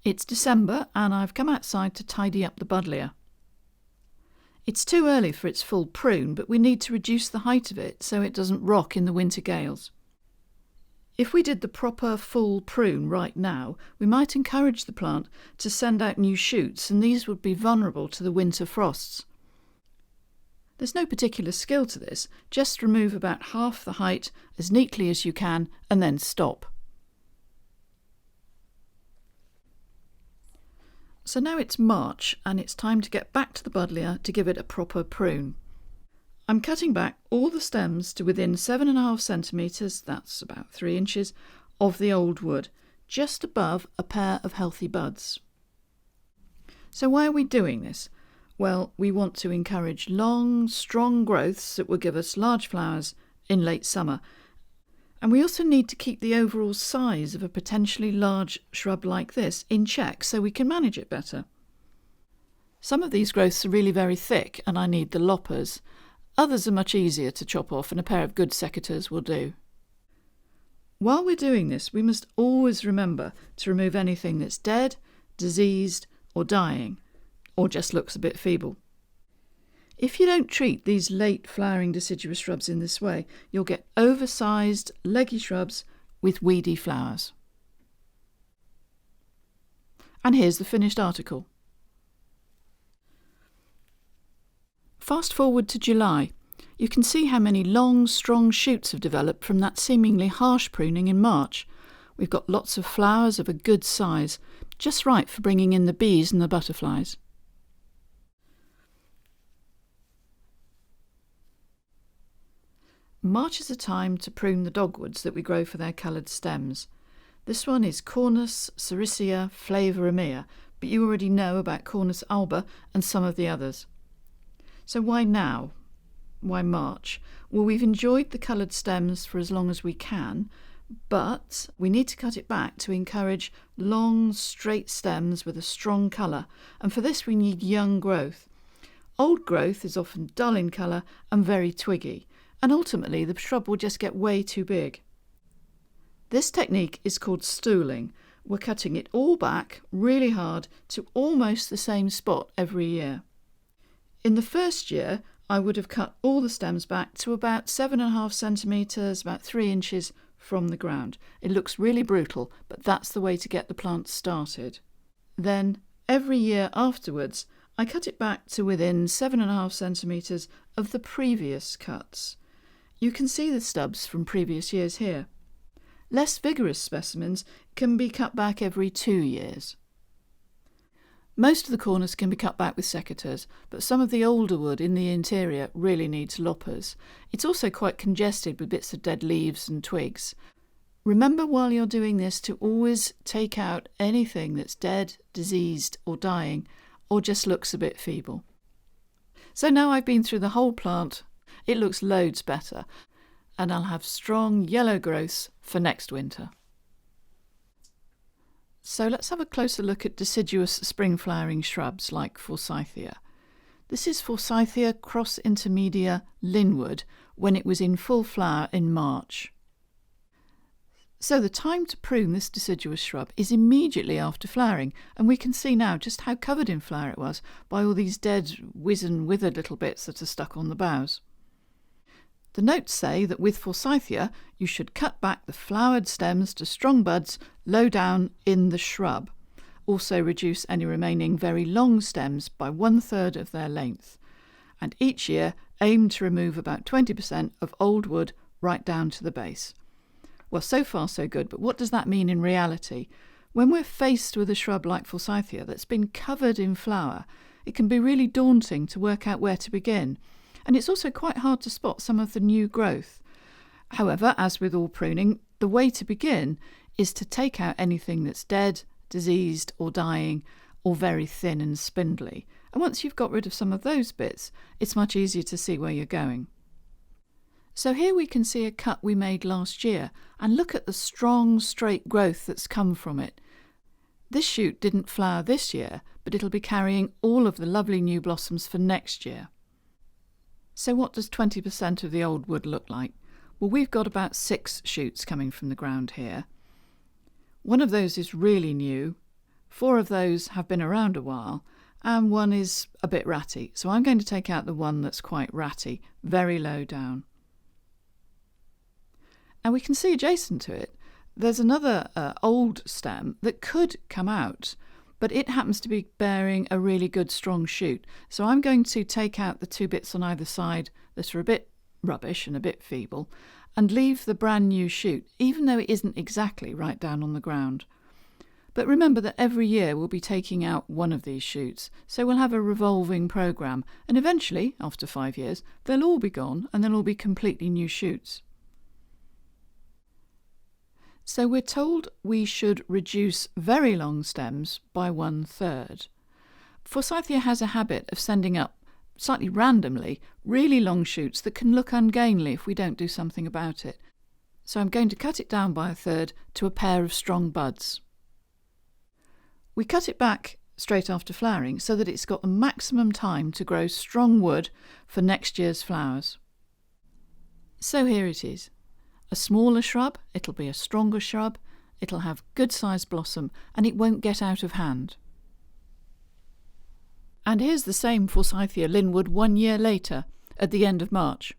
It's December and I've come outside to tidy up the buddleia. It's too early for its full prune, but we need to reduce the height of it so it doesn't rock in the winter gales. If we did the proper full prune right now, we might encourage the plant to send out new shoots, and these would be vulnerable to the winter frosts. There's no particular skill to this, just remove about half the height as neatly as you can and then stop. So now it's March and it's time to get back to the buddleia to give it a proper prune. I'm cutting back all the stems to within 7.5 centimetres, that's about 3 inches, of the old wood, just above a pair of healthy buds. So why are we doing this? Well, we want to encourage long, strong growths that will give us large flowers in late summer. And we also need to keep the overall size of a potentially large shrub like this in check so we can manage it better. Some of these growths are really very thick and I need the loppers. Others are much easier to chop off and a pair of good secateurs will do. While we're doing this, we must always remember to remove anything that's dead, diseased or dying, or just looks a bit feeble. If you don't treat these late flowering deciduous shrubs in this way, you'll get oversized, leggy shrubs with weedy flowers. And here's the finished article. Fast forward to July. You can see how many long, strong shoots have developed from that seemingly harsh pruning in March. We've got lots of flowers of a good size, just right for bringing in the bees and the butterflies. March is a time to prune the dogwoods that we grow for their coloured stems. This one is Cornus sericea flavoromea, but you already know about Cornus alba and some of the others. So why now? Why March? Well, we've enjoyed the coloured stems for as long as we can, but we need to cut it back to encourage long, straight stems with a strong colour, and for this we need young growth. Old growth is often dull in colour and very twiggy, and ultimately the shrub will just get way too big. This technique is called stooling. We're cutting it all back really hard to almost the same spot every year. In the first year, I would have cut all the stems back to about 7.5 centimetres, about 3 inches from the ground. It looks really brutal, but that's the way to get the plant started. Then, every year afterwards, I cut it back to within 7.5 centimetres of the previous cuts. You can see the stubs from previous years here. Less vigorous specimens can be cut back every 2 years. Most of the corners can be cut back with secateurs, but some of the older wood in the interior really needs loppers. It's also quite congested with bits of dead leaves and twigs. Remember while you're doing this to always take out anything that's dead, diseased or dying, or just looks a bit feeble. So now I've been through the whole plant. It looks loads better, and I'll have strong yellow growths for next winter. So let's have a closer look at deciduous spring flowering shrubs like Forsythia. This is Forsythia cross intermedia linwood when it was in full flower in March. So the time to prune this deciduous shrub is immediately after flowering, and we can see now just how covered in flower it was by all these dead, wizened, withered little bits that are stuck on the boughs. The notes say that with Forsythia you should cut back the flowered stems to strong buds low down in the shrub. Also reduce any remaining very long stems by 1/3 of their length. And each year aim to remove about 20% of old wood right down to the base. Well, so far so good, but what does that mean in reality? When we're faced with a shrub like Forsythia that's been covered in flower, it can be really daunting to work out where to begin. And it's also quite hard to spot some of the new growth. However, as with all pruning, the way to begin is to take out anything that's dead, diseased or dying, or very thin and spindly. And once you've got rid of some of those bits, it's much easier to see where you're going. So here we can see a cut we made last year, and look at the strong, straight growth that's come from it. This shoot didn't flower this year, but it'll be carrying all of the lovely new blossoms for next year. So what does 20% of the old wood look like? Well, we've got about 6 shoots coming from the ground here. One of those is really new, 4 of those have been around a while, and 1 is a bit ratty. So I'm going to take out the one that's quite ratty, very low down. And we can see adjacent to it, there's another old stem that could come out, but it happens to be bearing a really good strong shoot. So I'm going to take out the 2 bits on either side that are a bit rubbish and a bit feeble, and leave the brand new shoot, even though it isn't exactly right down on the ground. But remember that every year we'll be taking out one of these shoots, so we'll have a revolving programme, and eventually, after 5 years, they'll all be gone and they'll all be completely new shoots. So we're told we should reduce very long stems by 1/3. Forsythia has a habit of sending up, slightly randomly, really long shoots that can look ungainly if we don't do something about it. So I'm going to cut it down by 1/3 to a pair of strong buds. We cut it back straight after flowering so that it's got the maximum time to grow strong wood for next year's flowers. So here it is. A smaller shrub, it'll be a stronger shrub, it'll have good sized blossom, and it won't get out of hand. And here's the same Forsythia linwood 1 year later, at the end of March.